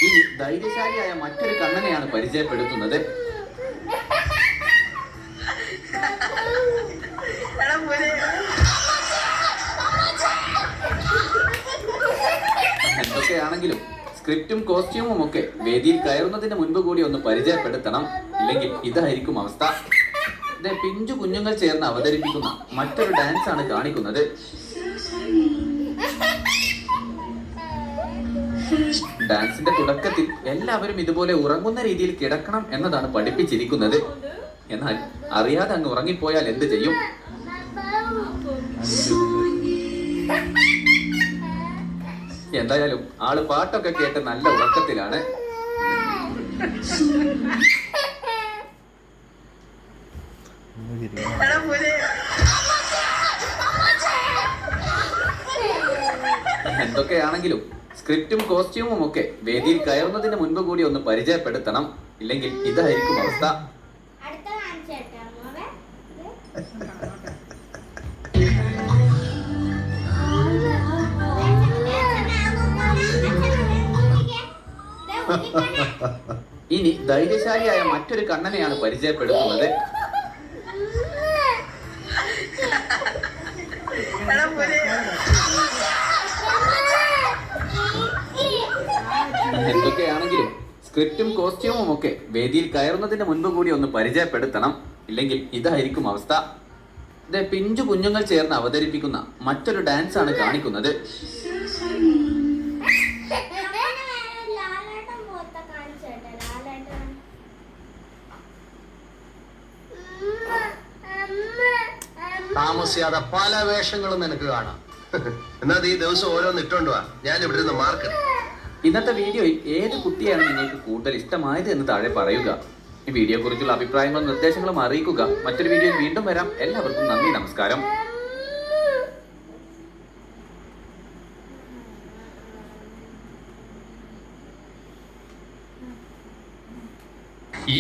ഇനി ധൈര്യശാലിയായ മറ്റൊരു കണ്ണനെയാണ് പരിചയപ്പെടുത്തുന്നത്. എന്തൊക്കെയാണെങ്കിലും സ്ക്രിപ്റ്റും കോസ്റ്റ്യൂമും ഒക്കെ വേദിയിൽ കയറുന്നതിന് മുൻപ് കൂടി ഒന്ന് പരിചയപ്പെടുത്തണം, ഇല്ലെങ്കിൽ ഇതായിരിക്കും അവസ്ഥ. പിഞ്ചു കുഞ്ഞുങ്ങൾ ചേർന്ന് അവതരിപ്പിക്കുന്ന മറ്റൊരു ഡാൻസ് ആണ് കാണിക്കുന്നത്. ഡാൻസിന്റെ തുടക്കത്തിൽ എല്ലാവരും ഇതുപോലെ ഉറങ്ങുന്ന രീതിയിൽ കിടക്കണം എന്നതാണ് പഠിപ്പിച്ചിരിക്കുന്നത്. എന്നാൽ അറിയാതെ അങ്ങ് ഉറങ്ങിപ്പോയാൽ എന്ത് ചെയ്യും? എന്തായാലും ആള് പാട്ടൊക്കെ കേട്ട് നല്ല ഉറക്കത്തിലാണ്. എന്തൊക്കെയാണെങ്കിലും സ്ക്രിപ്റ്റും കോസ്റ്റ്യൂമും ഒക്കെ വേദിയിൽ കയറുന്നതിന് മുൻപ് കൂടി ഒന്ന് പരിചയപ്പെടുത്തണം, ഇല്ലെങ്കിൽ ഇതായിരിക്കും അവസ്ഥ. ഇനി ധൈര്യശാലിയായ മറ്റൊരു കണ്ണനെയാണ് പരിചയപ്പെടുത്തുന്നത്. എന്തൊക്കെയാണെങ്കിലും സ്ക്രിപ്റ്റും കോസ്റ്റ്യൂമും ഒക്കെ വേദിയിൽ കയറുന്നതിന് മുൻപ് കൂടി ഒന്ന് പരിചയപ്പെടുത്തണം, ഇല്ലെങ്കിൽ ഇതായിരിക്കും അവസ്ഥ. പിഞ്ചു കുഞ്ഞുങ്ങൾ ചേർന്ന് അവതരിപ്പിക്കുന്ന മറ്റൊരു ഡാൻസ് ആണ് കാണിക്കുന്നത്. താമസിയാതെ പല വേഷങ്ങളും എനിക്ക് കാണാം. എന്നാൽ ഈ ദിവസം ഓരോന്ന് ഇട്ടോണ്ട് വാ, ഞാൻ ഇവിടെ നിന്ന് മാർക്ക്. ഇന്നത്തെ വീഡിയോയിൽ ഏത് കുട്ടിയാണ് നിങ്ങൾക്ക് കൂടുതൽ ഇഷ്ടമായത് എന്ന് താഴെ പറയുക. ഈ വീഡിയോ കുറിച്ചുള്ള അഭിപ്രായങ്ങളും നിർദ്ദേശങ്ങളും അറിയിക്കുക. മറ്റൊരു വീഡിയോയിൽ വീണ്ടും വരാം. എല്ലാവർക്കും നന്ദി, നമസ്കാരം. ഈ